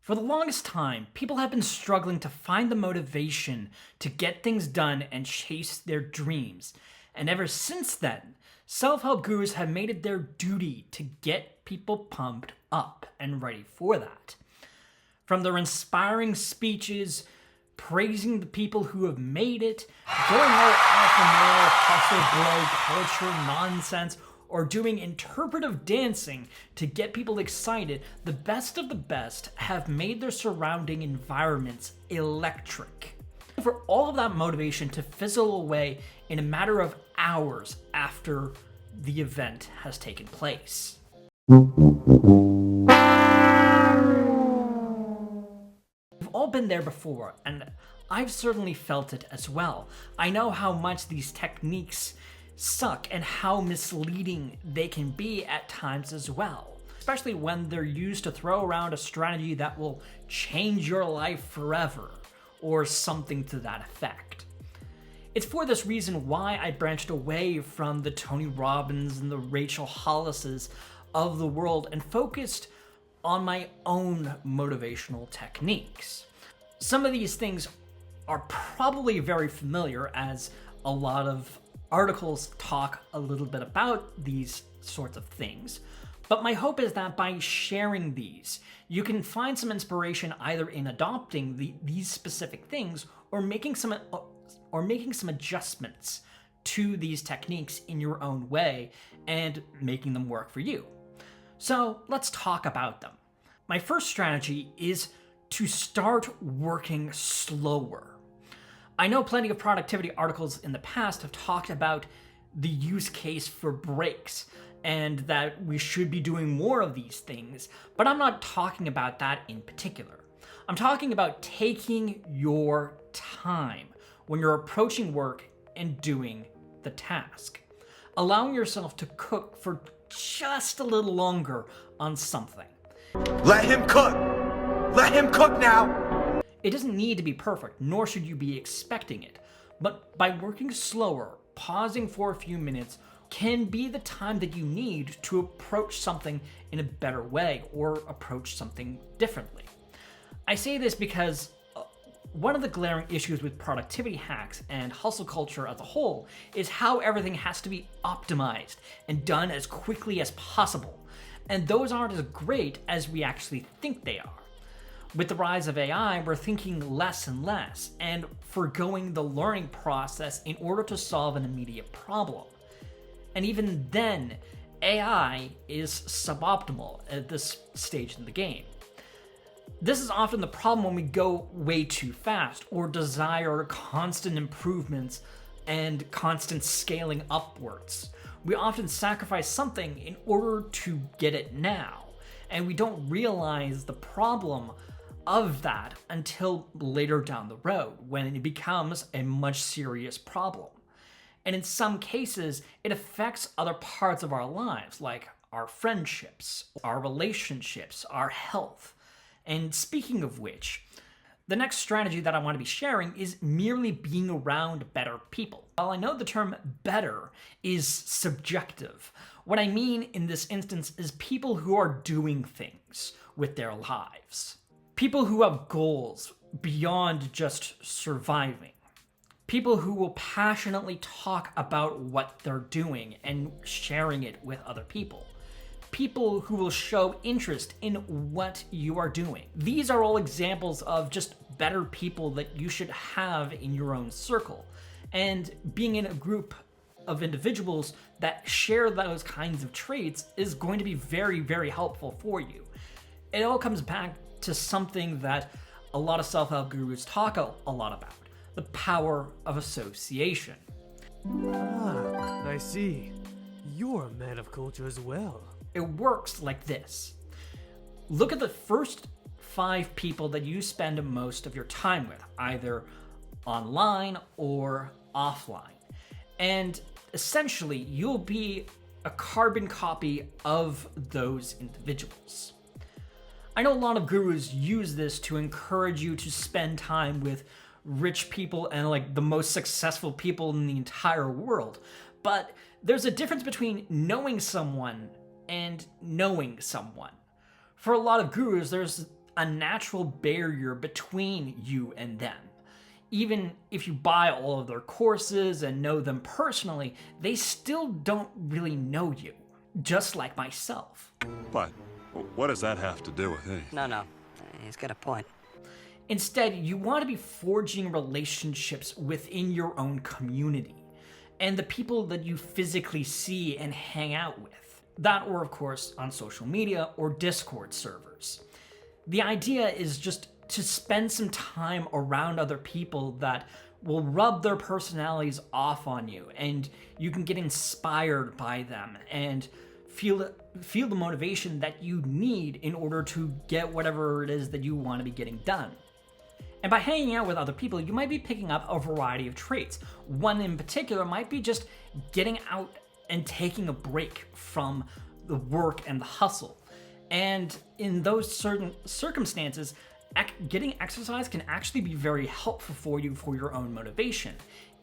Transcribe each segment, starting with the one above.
For the longest time, people have been struggling to find the motivation to get things done and chase their dreams. And ever since then, self-help gurus have made it their duty to get people pumped up and ready for that. From their inspiring speeches, praising the people who have made it, going all alpha male, hustle, bro, culture nonsense, or doing interpretive dancing to get people excited, the best of the best have made their surrounding environments electric. For all of that motivation to fizzle away in a matter of hours after the event has taken place. We've all been there before, and I've certainly felt it as well. I know how much these techniques suck and how misleading they can be at times as well, especially when they're used to throw around a strategy that will change your life forever, or something to that effect. It's for this reason why I branched away from the Tony Robbins and the Rachel Hollises of the world and focused on my own motivational techniques. Some of these things are probably very familiar, as a lot of articles talk a little bit about these sorts of things, but my hope is that by sharing these, you can find some inspiration either in adopting these specific things or making some adjustments to these techniques in your own way and making them work for you. So let's talk about them. My first strategy is to start working slower. I know plenty of productivity articles in the past have talked about the use case for breaks and that we should be doing more of these things, but I'm not talking about that in particular. I'm talking about taking your time when you're approaching work and doing the task. Allowing yourself to cook for just a little longer on something. Let him cook! Let him cook now! It doesn't need to be perfect, nor should you be expecting it, but by working slower, pausing for a few minutes can be the time that you need to approach something in a better way or approach something differently. I say this because one of the glaring issues with productivity hacks and hustle culture as a whole is how everything has to be optimized and done as quickly as possible, and those aren't as great as we actually think they are. With the rise of AI, we're thinking less and less and forgoing the learning process in order to solve an immediate problem. And even then, AI is suboptimal at this stage in the game. This is often the problem when we go way too fast or desire constant improvements and constant scaling upwards. We often sacrifice something in order to get it now, and we don't realize the problem of that until later down the road, when it becomes a much serious problem. And in some cases, it affects other parts of our lives, like our friendships, our relationships, our health. And speaking of which, the next strategy that I want to be sharing is merely being around better people. While I know the term better is subjective, what I mean in this instance is people who are doing things with their lives. People who have goals beyond just surviving. People who will passionately talk about what they're doing and sharing it with other people. People who will show interest in what you are doing. These are all examples of just better people that you should have in your own circle. And being in a group of individuals that share those kinds of traits is going to be very, very helpful for you. It all comes back to something that a lot of self-help gurus talk a lot about, the power of association. Ah, I see. You're a man of culture as well. It works like this. Look at the first 5 people that you spend most of your time with, either online or offline. And essentially, you'll be a carbon copy of those individuals. I know a lot of gurus use this to encourage you to spend time with rich people and like the most successful people in the entire world, but there's a difference between knowing someone and knowing someone. For a lot of gurus, there's a natural barrier between you and them. Even if you buy all of their courses and know them personally, they still don't really know you, just like myself. But what does that have to do with anything? No. He's got a point. Instead, you want to be forging relationships within your own community and the people that you physically see and hang out with. That, or of course, on social media or Discord servers. The idea is just to spend some time around other people that will rub their personalities off on you, and you can get inspired by them and feel the motivation that you need in order to get whatever it is that you want to be getting done. And by hanging out with other people, you might be picking up a variety of traits. One in particular might be just getting out and taking a break from the work and the hustle. And in those certain circumstances, getting exercise can actually be very helpful for you for your own motivation.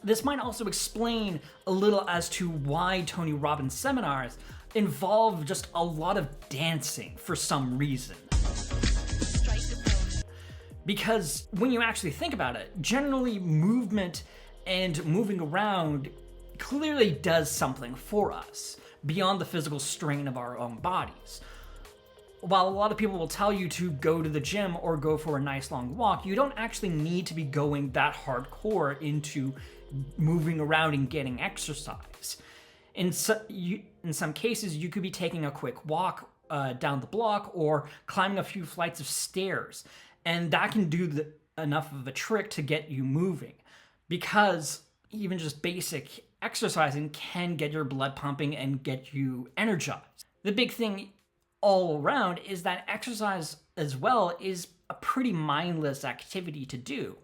This might also explain a little as to why Tony Robbins seminars involve just a lot of dancing for some reason. Because when you actually think about it, generally movement and moving around clearly does something for us beyond the physical strain of our own bodies. While a lot of people will tell you to go to the gym or go for a nice long walk, you don't actually need to be going that hardcore into moving around and getting exercise. In some cases, you could be taking a quick walk down the block or climbing a few flights of stairs, and that can do enough of a trick to get you moving, because even just basic exercising can get your blood pumping and get you energized. The big thing all around is that exercise as well is a pretty mindless activity to do,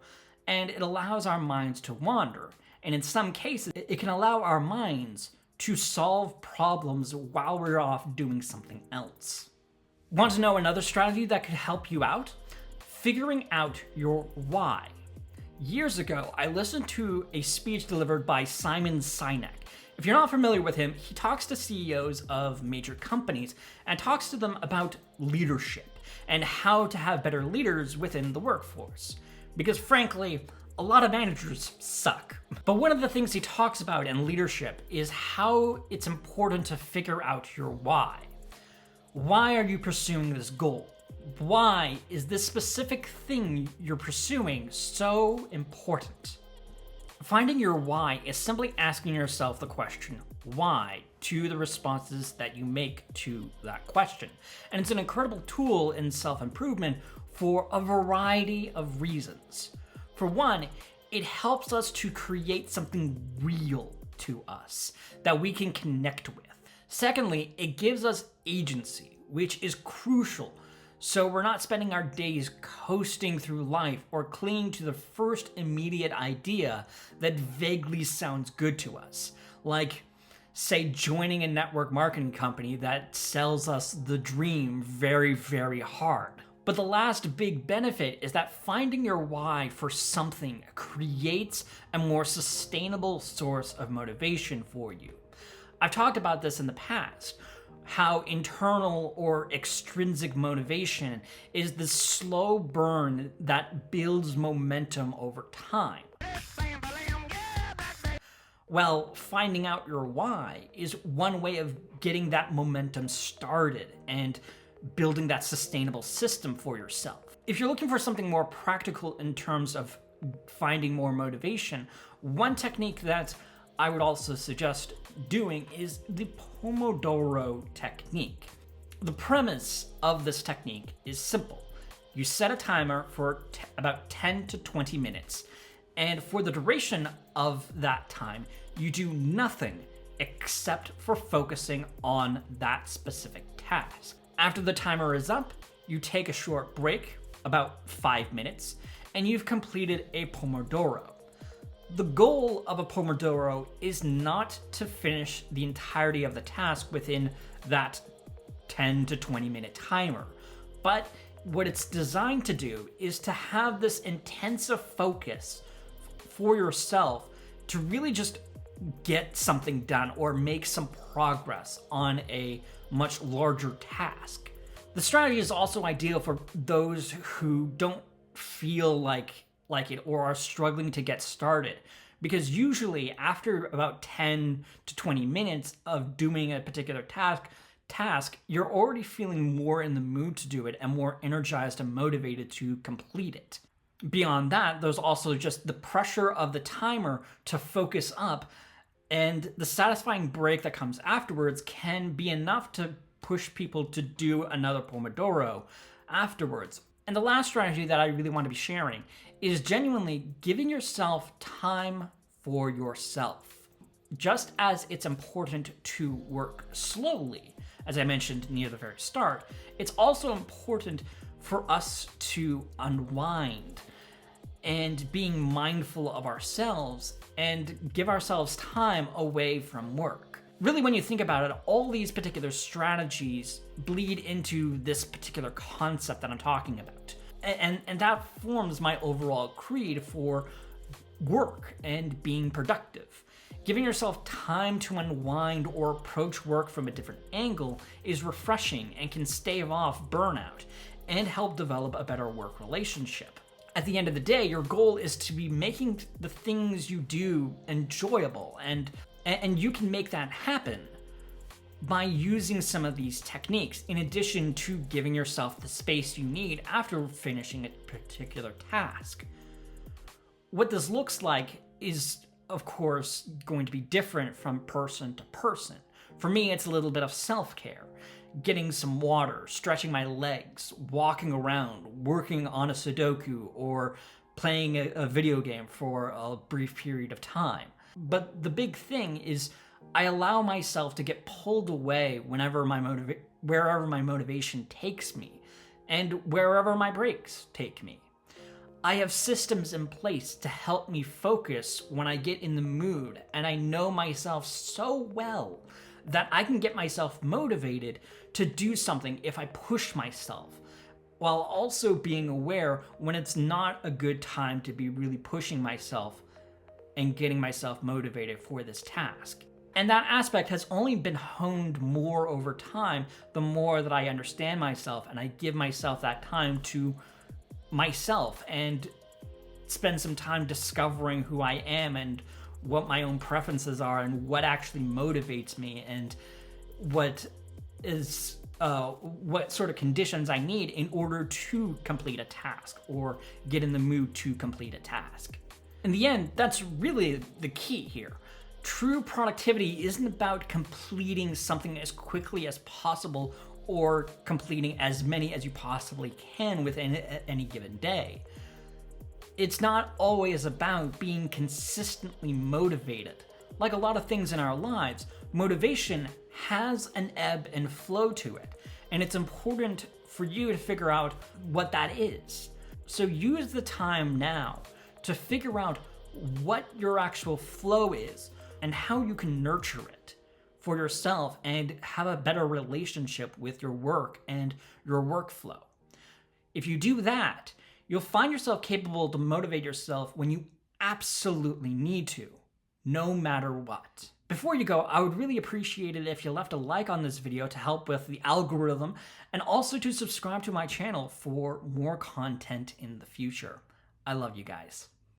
and it allows our minds to wander, and in some cases it can allow our minds to solve problems while we're off doing something else. Want to know another strategy that could help you out? Figuring out your why. Years ago, I listened to a speech delivered by Simon Sinek. If you're not familiar with him, he talks to CEOs of major companies and talks to them about leadership and how to have better leaders within the workforce. Because frankly, a lot of managers suck. But one of the things he talks about in leadership is how it's important to figure out your why. Why are you pursuing this goal? Why is this specific thing you're pursuing so important? Finding your why is simply asking yourself the question, why, to the responses that you make to that question. And it's an incredible tool in self-improvement for a variety of reasons. For one, it helps us to create something real to us that we can connect with. Secondly, it gives us agency, which is crucial, so we're not spending our days coasting through life or clinging to the first immediate idea that vaguely sounds good to us. Like, say, joining a network marketing company that sells us the dream very, very hard. But the last big benefit is that finding your why for something creates a more sustainable source of motivation for you. I've talked about this in the past, how internal or extrinsic motivation is the slow burn that builds momentum over time. Well, finding out your why is one way of getting that momentum started and building that sustainable system for yourself. If you're looking for something more practical in terms of finding more motivation, one technique that I would also suggest doing is the Pomodoro technique. The premise of this technique is simple. You set a timer for about 10 to 20 minutes, and for the duration of that time, you do nothing except for focusing on that specific task. After the timer is up, you take a short break, about 5 minutes, and you've completed a Pomodoro. The goal of a Pomodoro is not to finish the entirety of the task within that 10 to 20 minute timer, but what it's designed to do is to have this intensive focus for yourself to really just get something done or make some progress on a much larger task. The strategy is also ideal for those who don't feel like it or are struggling to get started, because usually after about 10 to 20 minutes of doing a particular task, you're already feeling more in the mood to do it and more energized and motivated to complete it. Beyond that, there's also just the pressure of the timer to focus up, and the satisfying break that comes afterwards can be enough to push people to do another Pomodoro afterwards. And the last strategy that I really want to be sharing is genuinely giving yourself time for yourself. Just as it's important to work slowly, as I mentioned near the very start, it's also important for us to unwind and being mindful of ourselves and give ourselves time away from work. Really, when you think about it, all these particular strategies bleed into this particular concept that I'm talking about. And that forms my overall creed for work and being productive. Giving yourself time to unwind or approach work from a different angle is refreshing and can stave off burnout and help develop a better work relationship. At the end of the day, your goal is to be making the things you do enjoyable, and you can make that happen by using some of these techniques, in addition to giving yourself the space you need after finishing a particular task. What this looks like is, of course, going to be different from person to person. For me, it's a little bit of self-care. Getting some water, stretching my legs, walking around, working on a Sudoku, or playing a video game for a brief period of time. But the big thing is I allow myself to get pulled away wherever my motivation takes me, and wherever my breaks take me. I have systems in place to help me focus when I get in the mood, and I know myself so well that I can get myself motivated to do something if I push myself, while also being aware when it's not a good time to be really pushing myself and getting myself motivated for this task. And that aspect has only been honed more over time, the more that I understand myself and I give myself that time to myself and spend some time discovering who I am and what my own preferences are and what actually motivates me and what sort of conditions I need in order to complete a task or get in the mood to complete a task. In the end, that's really the key here. True productivity isn't about completing something as quickly as possible or completing as many as you possibly can within any given day. It's not always about being consistently motivated. Like a lot of things in our lives, motivation has an ebb and flow to it, and it's important for you to figure out what that is. So use the time now to figure out what your actual flow is and how you can nurture it for yourself and have a better relationship with your work and your workflow. If you do that, you'll find yourself capable to motivate yourself when you absolutely need to, no matter what. Before you go, I would really appreciate it if you left a like on this video to help with the algorithm, and also to subscribe to my channel for more content in the future. I love you guys.